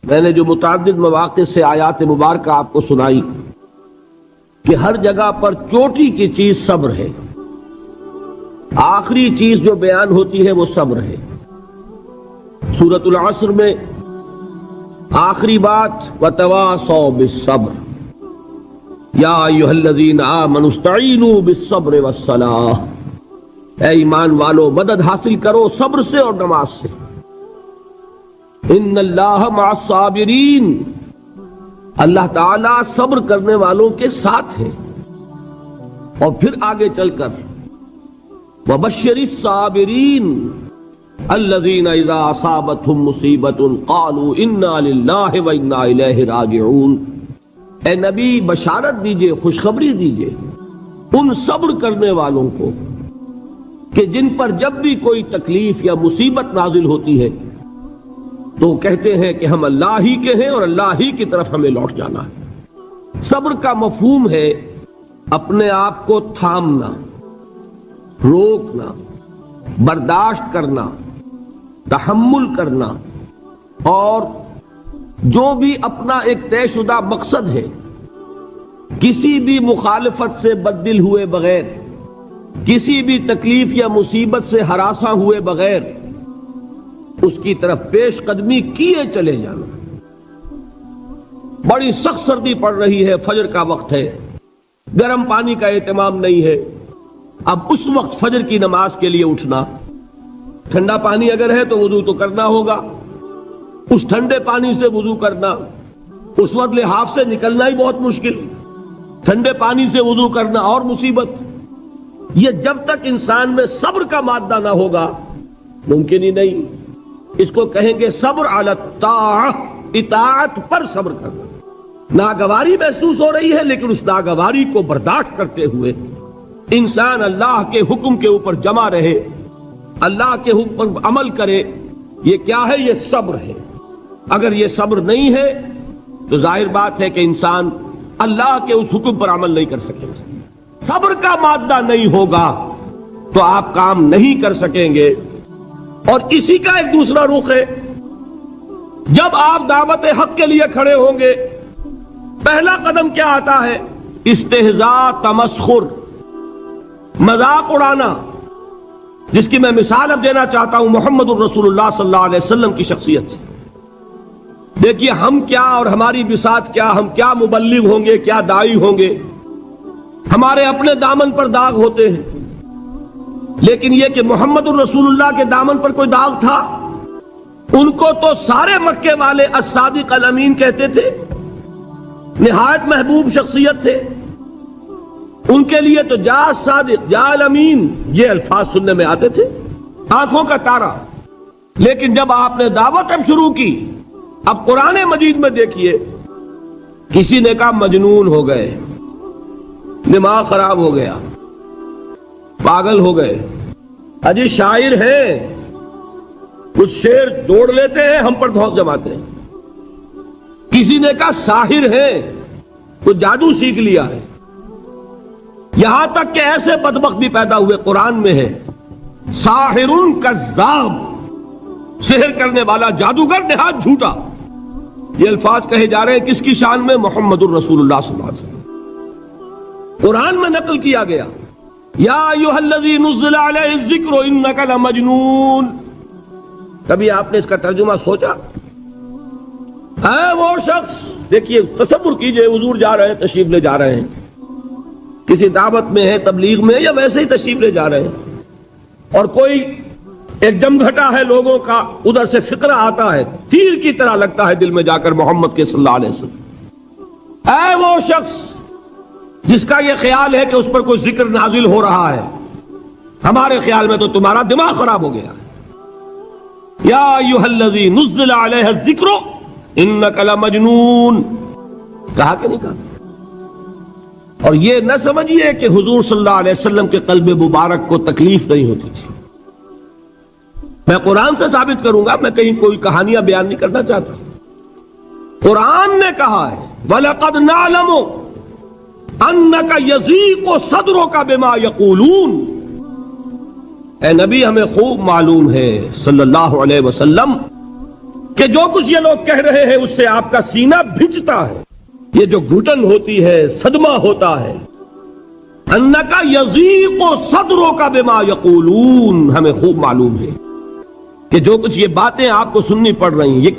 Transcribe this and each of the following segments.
میں نے جو متعدد مواقع سے آیات مبارکہ آپ کو سنائی کہ ہر جگہ پر چوٹی کی چیز صبر ہے، آخری چیز جو بیان ہوتی ہے وہ صبر ہے۔ سورۃ العصر میں آخری بات وَتَوَاصَوْا بِالصَّبْرِ یا ایھا الذین آمنوا استعینوا بالصبر والصلاۃ، اے ایمان والو مدد حاصل کرو صبر سے اور نماز سے۔ ان اللہ مع الصابرین، اللہ تعالیٰ صبر کرنے والوں کے ساتھ ہے۔ اور پھر آگے چل کر وبشر الصابرین الذین اذا اصابتهم مصیبۃ قالوا انا للہ وانا الیہ راجعون، اے نبی بشارت دیجئے، خوشخبری دیجئے ان صبر کرنے والوں کو کہ جن پر جب بھی کوئی تکلیف یا مصیبت نازل ہوتی ہے تو کہتے ہیں کہ ہم اللہ ہی کے ہیں اور اللہ ہی کی طرف ہمیں لوٹ جانا ہے۔ صبر کا مفہوم ہے اپنے آپ کو تھامنا، روکنا، برداشت کرنا، تحمل کرنا، اور جو بھی اپنا ایک طے شدہ مقصد ہے کسی بھی مخالفت سے بددل ہوئے بغیر، کسی بھی تکلیف یا مصیبت سے ہراساں ہوئے بغیر اس کی طرف پیش قدمی کیے چلے جانا۔ بڑی سخت سردی پڑ رہی ہے، فجر کا وقت ہے، گرم پانی کا اہتمام نہیں ہے، اب اس وقت فجر کی نماز کے لیے اٹھنا، ٹھنڈا پانی اگر ہے تو وضو تو کرنا ہوگا، اس ٹھنڈے پانی سے وضو کرنا، اس وقت لحاف سے نکلنا ہی بہت مشکل، ٹھنڈے پانی سے وضو کرنا اور مصیبت۔ یہ جب تک انسان میں صبر کا مادہ نہ ہوگا ممکن ہی نہیں۔ اس کو کہیں گے صبر علی الطاعہ، اطاعت پر صبر کرنا۔ ناگواری محسوس ہو رہی ہے لیکن اس ناگواری کو برداشت کرتے ہوئے انسان اللہ کے حکم کے اوپر جمع رہے، اللہ کے حکم پر عمل کرے۔ یہ کیا ہے؟ یہ صبر ہے۔ اگر یہ صبر نہیں ہے تو ظاہر بات ہے کہ انسان اللہ کے اس حکم پر عمل نہیں کر سکے گا۔ صبر کا مادہ نہیں ہوگا تو آپ کام نہیں کر سکیں گے۔ اور اسی کا ایک دوسرا رخ ہے، جب آپ دعوت حق کے لیے کھڑے ہوں گے پہلا قدم کیا آتا ہے؟ استہزاء، تمسخر، مذاق اڑانا، جس کی میں مثال اب دینا چاہتا ہوں محمد الرسول اللہ صلی اللہ علیہ وسلم کی شخصیت سے۔ دیکھیے ہم کیا اور ہماری بساط کیا، ہم کیا مبلغ ہوں گے، کیا داعی ہوں گے، ہمارے اپنے دامن پر داغ ہوتے ہیں، لیکن یہ کہ محمد الرسول اللہ کے دامن پر کوئی داغ تھا؟ ان کو تو سارے مکے والے الصادق الامین کہتے تھے، نہایت محبوب شخصیت تھے، ان کے لیے تو جا صادق، جا الامین، یہ الفاظ سننے میں آتے تھے، آنکھوں کا تارا۔ لیکن جب آپ نے دعوت اب شروع کی، اب قرآن مجید میں دیکھیے کسی نے کہا مجنون ہو گئے، دماغ خراب ہو گیا، پاگل ہو گئے، اجی شاعر ہیں، کچھ شعر جوڑ لیتے ہیں ہم پر دھوس جماتے ہیں۔ کسی نے کہا ساحر ہیں، کچھ جادو سیکھ لیا ہے، یہاں تک کہ ایسے بدبخت بھی پیدا ہوئے، قرآن میں ہے ساحر کذاب، سحر کرنے والا جادوگر نہایت جھوٹا۔ یہ الفاظ کہے جا رہے ہیں کس کی شان میں؟ محمد الرسول اللہ صلی اللہ علیہ وسلم۔ قرآن میں نقل کیا گیا یا ایھا الذی نزل علیہ الذکر انک لمجنون۔ کبھی آپ نے اس کا ترجمہ سوچا؟ ہے وہ شخص، دیکھیے تصور کیجئے حضور جا رہے ہیں، تشریف لے جا رہے ہیں، کسی دعوت میں ہے، تبلیغ میں، یا ویسے ہی تشریف لے جا رہے ہیں، اور کوئی ایک جمگھٹا ہے لوگوں کا، ادھر سے فقرہ آتا ہے، تیر کی طرح لگتا ہے دل میں جا کر محمد کے صلی اللہ علیہ وسلم۔ اے وہ شخص جس کا یہ خیال ہے کہ اس پر کوئی ذکر نازل ہو رہا ہے، ہمارے خیال میں تو تمہارا دماغ خراب ہو گیا ہے۔ یا ایھا الذی نزل علیہ الذکر انک لمجنون، کہا کہ نہیں کہا؟ اور یہ نہ سمجھیے کہ حضور صلی اللہ علیہ وسلم کے قلب مبارک کو تکلیف نہیں ہوتی تھی۔ میں قرآن سے ثابت کروں گا، میں کہیں کوئی کہانیاں بیان نہیں کرنا چاہتا۔ قرآن نے کہا ہے وَلَقَدْ نَعْلَمُ أَنَّكَ يَضِيقُ صَدْرُكَ بِمَا يَقُولُونَ، اے نبی ہمیں خوب معلوم ہے صلی اللہ علیہ وسلم کہ جو کچھ یہ لوگ کہہ رہے ہیں اس سے آپ کا سینہ بھجتا ہے، یہ جو گھٹن ہوتی ہے، صدمہ ہوتا ہے. انکا یضیق صدرک بما یقولون، ہمیں خوب معلوم ہے کہ جو کچھ یہ باتیں آپ کو سننی پڑ رہی ہیں، یہ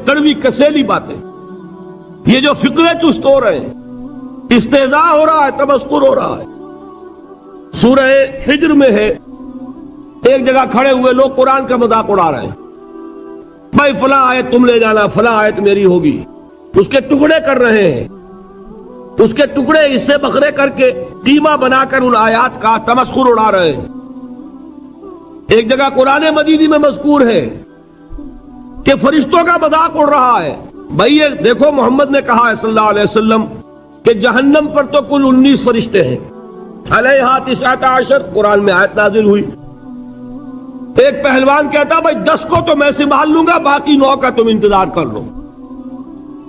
کڑوی کسیلی باتیں، یہ جو فقرے چست ہو رہے ہیں، استہزاء ہو رہا ہے، تمسخر ہو رہا ہے. سورہ حجر میں ہے، ایک جگہ کھڑے ہوئے لوگ قرآن کا مذاق اڑا رہے ہیں. بھائی فلاں آیت تم لے جانا، فلاں آیت میری ہوگی. اس کے ٹکڑے کر رہے ہیں، اس کے ٹکڑے حصے بکھرے کر کے قیمہ بنا کر ان آیات کا تمسخر اڑا رہے ہیں. ایک جگہ قرآن مجیدی میں مذکور ہے کہ فرشتوں کا مذاق اڑ رہا ہے. بھائی یہ دیکھو، محمد نے کہا ہے صلی اللہ علیہ وسلم کہ جہنم پر تو کل 19 فرشتے ہیں، علیہا 19 قرآن میں آیت نازل ہوئی. ایک پہلوان کہتا بھائی 10 کو تو میں سنبھال لوں گا، باقی 9 کا تم انتظار کر لو.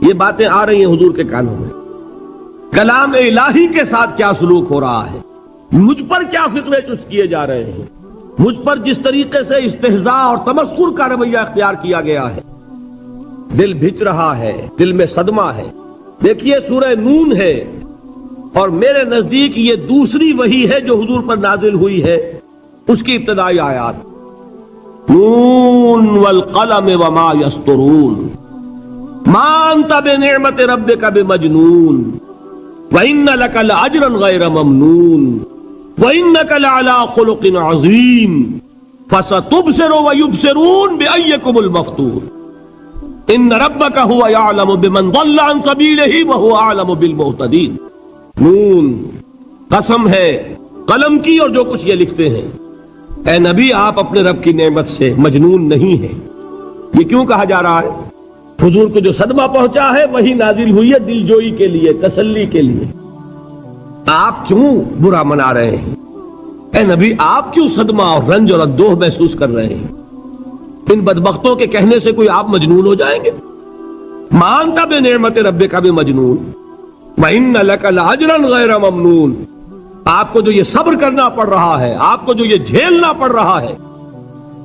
یہ باتیں آ رہی ہیں حضور کے کانوں میں. کلام الہی کے ساتھ کیا سلوک ہو رہا ہے، مجھ پر کیا فقرے چست کیے جا رہے ہیں، مجھ پر جس طریقے سے استہزاء اور تمسخر کا رویہ اختیار کیا گیا ہے. دل بھج رہا ہے، دل میں صدمہ ہے. دیکھیے سورہ نون ہے، اور میرے نزدیک یہ دوسری وحی ہے جو حضور پر نازل ہوئی ہے، اس کی ابتدائی آیات. نون والقلم وما یسطرون ما انت بنعمت ربک بمجنون وان لک لاجرا غیر ممنون وانک لعلی خلق عظیم فستبصر ویبصرون بأیکم المفتون ان ربک هو یعلم بمن ضل عن سبیلہ وهو اعلم بالمہتدین. نون، قسم ہے قلم کی اور جو کچھ یہ لکھتے ہیں. اے نبی آپ اپنے رب کی نعمت سے مجنون نہیں ہیں. یہ کیوں کہا جا رہا ہے؟ حضور کو جو صدمہ پہنچا ہے وہی نازل ہوئی ہے دل جوئی کے لیے، تسلی کے لیے. آپ کیوں برا منا رہے ہیں؟ اے نبی آپ کیوں صدمہ اور رنج اور اندوہ محسوس کر رہے ہیں؟ ان بدبختوں کے کہنے سے کوئی آپ مجنون ہو جائیں گے؟ مانتا بے نعمت ربک بمجنون وَإِنَّ لَكَ لَأَجْرًا غَيْرَ مَمْنُونَ. آپ کو جو یہ صبر کرنا پڑ رہا ہے، آپ کو جو یہ جھیلنا پڑ رہا ہے،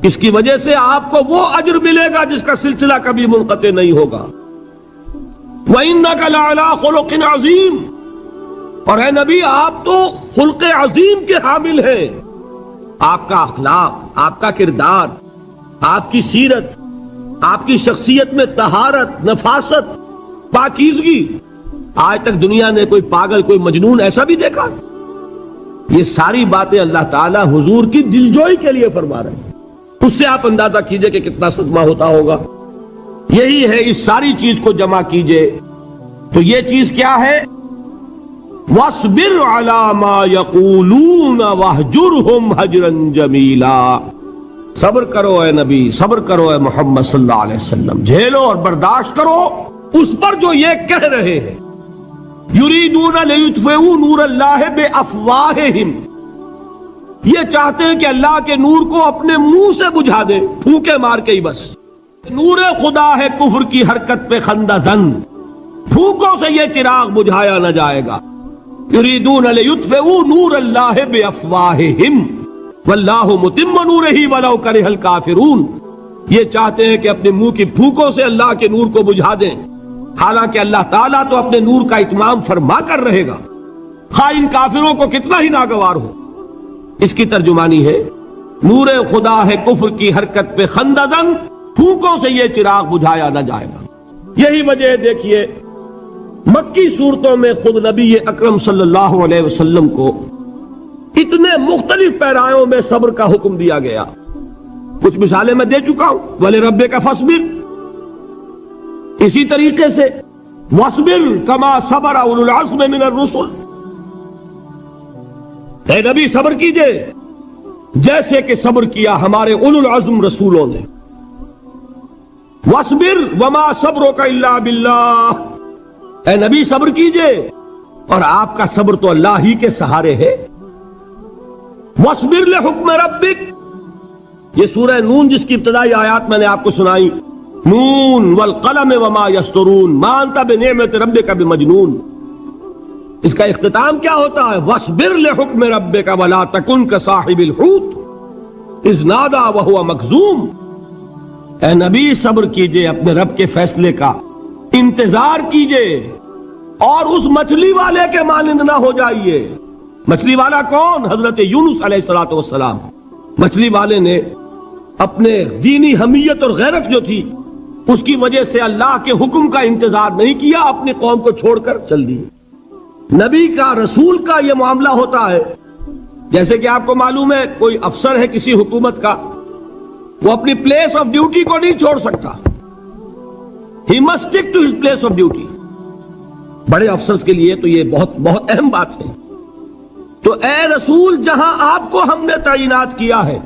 اس کی وجہ سے آپ کو وہ اجر ملے گا جس کا سلسلہ کبھی منقطع نہیں ہوگا. وَإِنَّكَ لَعَلَىٰ خُلُقٍ عَظِيمٍ. اور اے نبی آپ تو خلق عظیم کے حامل ہیں. آپ کا اخلاق، آپ کا کردار، آپ کی سیرت، آپ کی شخصیت میں طہارت، نفاست، پاکیزگی، آج تک دنیا نے کوئی پاگل، کوئی مجنون ایسا بھی دیکھا؟ یہ ساری باتیں اللہ تعالیٰ حضور کی دلجوئی کے لیے فرما رہے ہیں. اس سے آپ اندازہ کیجئے کہ کتنا صدمہ ہوتا ہوگا. یہی ہے، اس ساری چیز کو جمع کیجئے تو یہ چیز کیا ہے؟ وَاصْبِرْ عَلَىٰ مَا يَقُولُونَ وَاهْجُرْهُمْ هَجْرًا جَمِيلًا. صبر کرو اے نبی، صبر کرو اے محمد صلی اللہ علیہ وسلم، جھیلو اور برداشت کرو اس پر جو یہ کہہ رہے ہیں. یریدون لیطفئوا نور اللہ بافواہہم. یہ چاہتے ہیں کہ اللہ کے نور کو اپنے منہ سے بجھا دیں، پھونکے مار کے ہی بس. نور خدا ہے کفر کی حرکت پہ خندہ زن، پھونکوں سے یہ چراغ بجھایا نہ جائے گا. یریدون لیطفئوا نور اللہ بافواہہم واللہ متم نورہ ولو کرہ الکافرون. یہ چاہتے ہیں کہ اپنے منہ کی پھونکوں سے اللہ کے نور کو بجھا دیں، حالانکہ اللہ تعالیٰ تو اپنے نور کا اتمام فرما کر رہے گا، خواہ ان کافروں کو کتنا ہی ناگوار ہو. اس کی ترجمانی ہے نور خدا ہے کفر کی حرکت پہ خندہ زن، پھونکوں سے یہ چراغ بجھایا نہ جائے گا. یہی وجہ ہے دیکھیے مکی صورتوں میں خود نبی اکرم صلی اللہ علیہ وسلم کو اتنے مختلف پیرایوں میں صبر کا حکم دیا گیا. کچھ مثالیں میں دے چکا ہوں. وَلِرَبِّكَ فَاصْبِرْ، اسی طریقے سے وَاصْبِرْ كَمَا صَبَرَ أُولُو الْعَزْمِ مِنَ الرُّسُلِ. اے نبی صبر کیجئے جیسے کہ صبر کیا ہمارے اولو العزم رسولوں نے. وَاصْبِرْ وَمَا صَبْرُكَ إِلَّا بِاللَّهِ. اے نبی صبر کیجئے اور آپ کا صبر تو اللہ ہی کے سہارے ہے. وَاصْبِرْ لِحُكْمِ رَبِّكَ. یہ سورہ نون جس کی ابتدائی آیات میں نے آپ کو سنائی، نون والقلم وما یسطرون ما انت بنعمت ربک بمجنون. اس کا اختتام کیا ہوتا ہے؟ وَاصْبِرْ لِحُكْمِ رَبِّكَ وَلَا تَكُنْ كَصَاحِبِ الْحُوتِ إِذْ نَادَىٰ وَهُوَ مَكْظُومٌ. اے نبی صبر کیجئے اپنے رب کے فیصلے کا، انتظار کیجئے اور اس مچھلی والے کے مانند نہ ہو جائیے۔ مچھلی والا کون؟ حضرت یونس علیہ الصلوۃ والسلام۔ مچھلی والے نے اپنے دینی حمیت اور غیرت جو تھی اس کی وجہ سے اللہ کے حکم کا انتظار نہیں کیا، اپنی قوم کو چھوڑ کر چل دیے۔ نبی کا، رسول کا یہ معاملہ ہوتا ہے، جیسے کہ آپ کو معلوم ہے کوئی افسر ہے کسی حکومت کا، وہ اپنی پلیس آف ڈیوٹی کو نہیں چھوڑ سکتا، he must stick to his place of duty. بڑے افسرز کے لیے تو یہ بہت بہت اہم بات ہے۔ تو اے رسول، جہاں آپ کو ہم نے تعینات کیا ہے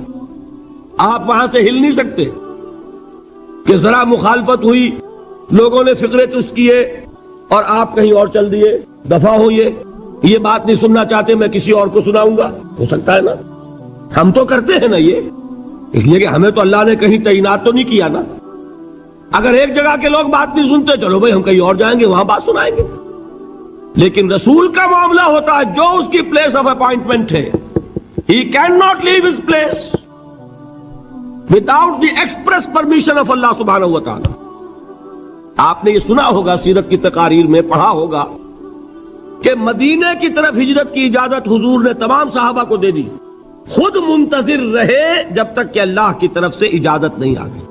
آپ وہاں سے ہل نہیں سکتے کہ ذرا مخالفت ہوئی، لوگوں نے فقرے چست کیے اور آپ کہیں اور چل دیے، دفع ہوئے، یہ بات نہیں سننا چاہتے میں کسی اور کو سناؤں گا۔ ہو سکتا ہے نا؟ ہم تو کرتے ہیں نا یہ، اس لیے کہ ہمیں تو اللہ نے کہیں تعینات تو نہیں کیا نا۔ اگر ایک جگہ کے لوگ بات نہیں سنتے، چلو بھائی ہم کہیں اور جائیں گے، وہاں بات سنائیں گے۔ لیکن رسول کا معاملہ ہوتا ہے جو اس کی پلیس آف اپائنٹمنٹ ہے، he can not leave his place without the express permission of Allah سبحانہ و تعالی۔ آپ نے یہ سنا ہوگا، سیرت کی تقاریر میں پڑھا ہوگا کہ مدینے کی طرف ہجرت کی اجازت حضور نے تمام صحابہ کو دے دی، خود منتظر رہے جب تک کہ اللہ کی طرف سے اجازت نہیں آ گئی۔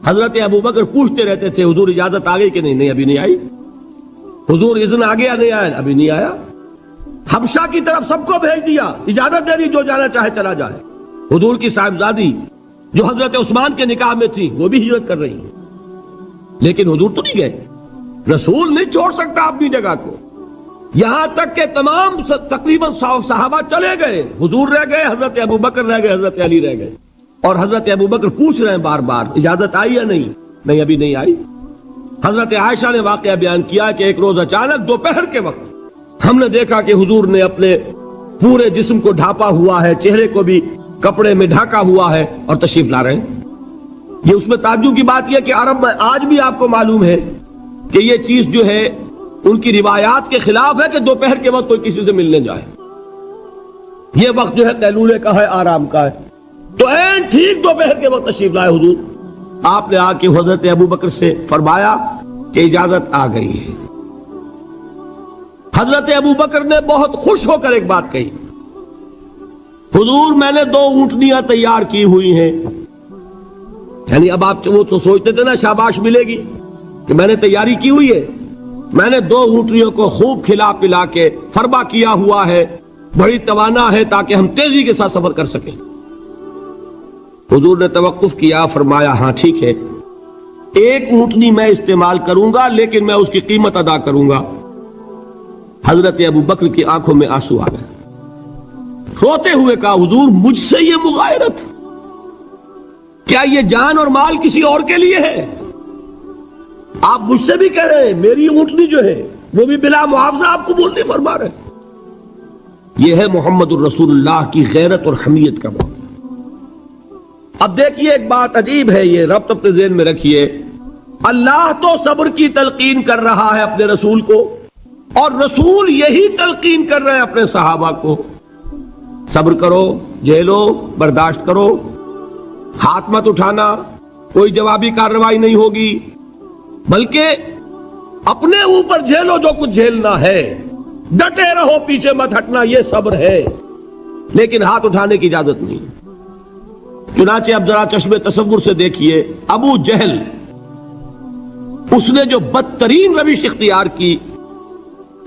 حضرت ابوبکر پوچھتے رہتے تھے حضور اجازت آ گئی کہ نہیں؟ نہیں ابھی نہیں آئی۔ حضور اذن آ گیا؟ نہیں آیا، ابھی نہیں آیا۔ حبشہ کی طرف سب کو بھیج دیا، اجازت دے دی جو جانا چاہے چلا جائے۔ حضور کی صاحبزادی جو حضرت عثمان کے نکاح میں تھی وہ بھی ہجرت کر رہی ہیں، لیکن حضور تو نہیں گئے۔ رسول نہیں چھوڑ سکتا اپنی جگہ کو، یہاں تک کہ تمام تقریباً صحابہ چلے گئے، حضور رہ گئے، حضرت ابوبکر رہ گئے، حضرت علی رہ گئے، اور حضرت ابوبکر پوچھ رہے ہیں بار بار اجازت آئی یا نہیں؟ نہیں ابھی نہیں آئی۔ حضرت عائشہ نے واقعہ بیان کیا کہ ایک روز اچانک دوپہر کے وقت ہم نے دیکھا کہ حضور نے اپنے پورے جسم کو ڈھانپا ہوا ہے، چہرے کو بھی کپڑے میں ڈھانکا ہوا ہے اور تشریف لا رہے ہیں۔ یہ اس میں تعجب کی بات یہ کہ عرب میں آج بھی آپ کو معلوم ہے کہ یہ چیز جو ہے ان کی روایات کے خلاف ہے کہ دوپہر کے وقت کوئی کسی سے ملنے جائے۔ یہ وقت جو ہے قیلولے کا ہے، آرام کا ہے۔ تو این ٹھیک دوپہر کے وقت تشریف لائے حضور، آپ نے آ کے حضرت ابوبکر سے فرمایا کہ اجازت آ گئی ہے۔ حضرت ابوبکر نے بہت خوش ہو کر ایک بات کہی، حضور میں نے 2 اونٹنیاں تیار کی ہوئی ہیں۔ یعنی اب آپ وہ تو سوچتے تھے نا شاباش ملے گی کہ میں نے تیاری کی ہوئی ہے، میں نے 2 اونٹنیوں کو خوب کھلا پلا کے فربا کیا ہوا ہے، بڑی توانا ہے تاکہ ہم تیزی کے ساتھ سفر کر سکیں۔ حضور نے توقف کیا، فرمایا ہاں ٹھیک ہے، 1 اونٹنی میں استعمال کروں گا لیکن میں اس کی قیمت ادا کروں گا۔ حضرت ابوبکر کی آنکھوں میں آنسو آ گئے، روتے ہوئے کہا حضور مجھ سے یہ مغایرت، کیا یہ جان اور مال کسی اور کے لیے ہے؟ آپ مجھ سے بھی کہہ رہے ہیں میری اونٹنی جو ہے وہ بھی بلا معاوضہ آپ قبول نہیں فرما رہے۔ یہ ہے محمد الرسول اللہ کی غیرت اور حمیت کا معاملہ۔ اب دیکھیے ایک بات عجیب ہے، یہ ربط اپنے ذہن میں رکھیے، اللہ تو صبر کی تلقین کر رہا ہے اپنے رسول کو، اور رسول یہی تلقین کر رہے ہیں اپنے صحابہ کو، صبر کرو، جھیلو، برداشت کرو، ہاتھ مت اٹھانا، کوئی جوابی کارروائی نہیں ہوگی، بلکہ اپنے اوپر جھیلو جو کچھ جھیلنا ہے، ڈٹے رہو، پیچھے مت ہٹنا، یہ صبر ہے، لیکن ہاتھ اٹھانے کی اجازت نہیں۔ چنانچہ اب ذرا چشم تصور سے دیکھیے، ابو جہل اس نے جو بدترین روش اختیار کی،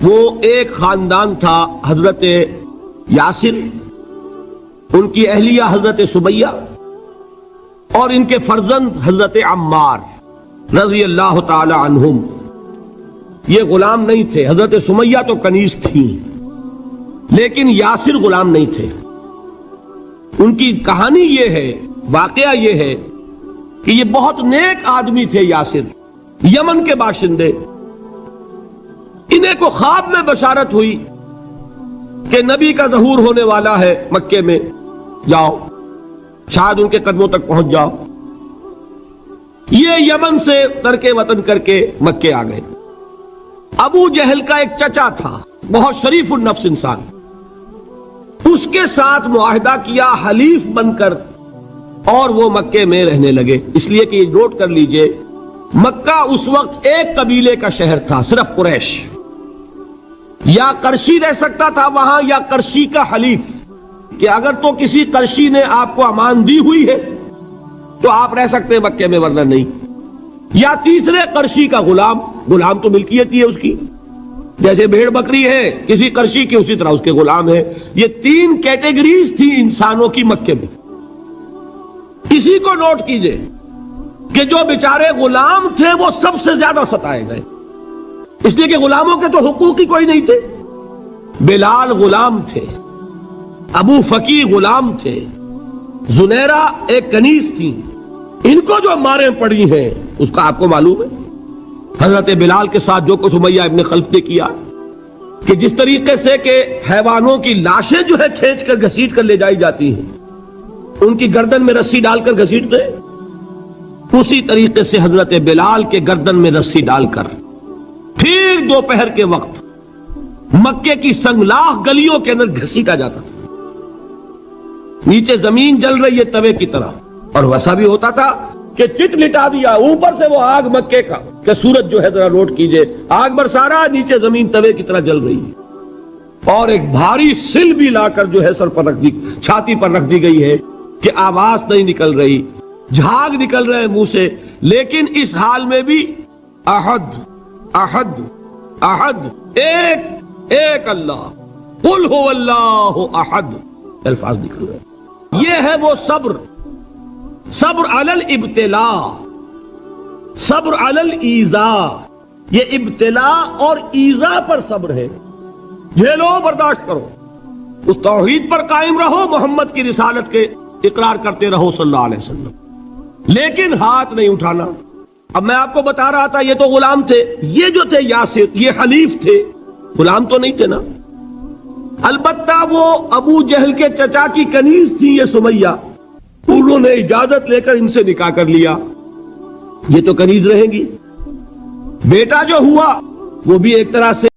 وہ ایک خاندان تھا حضرت یاسر، ان کی اہلیہ حضرت سمیہ، اور ان کے فرزند حضرت عمار رضی اللہ تعالی عنہم۔ یہ غلام نہیں تھے، حضرت سمیہ تو کنیز تھیں لیکن یاسر غلام نہیں تھے۔ ان کی کہانی یہ ہے، واقعہ یہ ہے کہ یہ بہت نیک آدمی تھے یاسر، یمن کے باشندے۔ انہیں کو خواب میں بشارت ہوئی کہ نبی کا ظہور ہونے والا ہے مکے میں، جاؤ شاید ان کے قدموں تک پہنچ جاؤ۔ یہ یمن سے ترک وطن کر کے مکے آ گئے۔ ابو جہل کا ایک چچا تھا، بہت شریف النفس انسان، اس کے ساتھ معاہدہ کیا حلیف بن کر اور وہ مکے میں رہنے لگے. اس لیے کہ یہ نوٹ کر لیجئے مکہ اس وقت ایک قبیلے کا شہر تھا، صرف قریش. یا قرشی رہ سکتا تھا وہاں یا قرشی کا حلیف، کہ اگر تو کسی قرشی نے آپ کو امان دی ہوئی ہے تو آپ رہ سکتے ہیں مکے میں، ورنہ نہیں. یا تیسرے قرشی کا غلام، غلام تو ملکیت ہی ہے اس کی، جیسے بھیڑ بکری ہے کسی قرشی کی اسی طرح اس کے غلام ہے. یہ تین کیٹیگریز تھی انسانوں کی مکے میں. اسی کو نوٹ کیجئے کہ جو بیچارے غلام تھے وہ سب سے زیادہ ستائے گئے، اس لیے کہ غلاموں کے تو حقوق ہی کوئی نہیں تھے. بلال غلام تھے، ابو فقی غلام تھے، زنیرہ ایک کنیز تھی. ان کو جو ماریں پڑی ہیں اس کا آپ کو معلوم ہے. حضرت بلال کے ساتھ جو کچھ امیہ ابن خلف نے کیا، کہ جس طریقے سے کہ حیوانوں کی لاشیں جو ہے کھینچ کر گھسیٹ کر لے جائی جاتی ہیں، ان کی گردن میں رسی ڈال کر گھسیٹتے، اسی طریقے سے حضرت بلال کے گردن میں رسی ڈال کر پھر دوپہر کے وقت مکے کی سنگلاخ گلیوں کے اندر گھسیٹا جاتا تھا. نیچے زمین جل رہی ہے توے کی طرح، اور ویسا بھی ہوتا تھا کہ چت لٹا دیا، اوپر سے وہ آگ مکے کا کہ سورج جو ہے ذرا نوٹ کیجئے آگ برسا رہا، نیچے زمین توے کی طرح جل رہی ہے، اور ایک بھاری سل بھی لا کر جو ہے سر پر رکھ دی، چھاتی پر رکھ دی گئی ہے کہ آواز نہیں نکل رہی، جھاگ نکل رہے منہ سے. لیکن اس حال میں بھی احد احد احد، ایک ایک اللہ، قل هو اللہ احد، الفاظ نکل رہے. یہ ہے وہ صبر، صبر علی الابتلاء، صبر علی الایذاء. یہ ابتلاء اور ایذاء پر صبر ہے. جھیلو، برداشت کرو، اس توحید پر قائم رہو، محمد کی رسالت کے اقرار کرتے رہو صلی اللہ علیہ وسلم، لیکن ہاتھ نہیں اٹھانا. اب میں آپ کو بتا رہا تھا یہ تو غلام تھے، یہ جو تھے یاسر یہ حلیف تھے، غلام تو نہیں تھے نا. البتہ وہ ابو جہل کے چچا کی کنیز تھی یہ سمیہ، انہوں نے اجازت لے کر ان سے نکاح کر لیا، یہ تو کنیز رہیں گی. بیٹا جو ہوا وہ بھی ایک طرح سے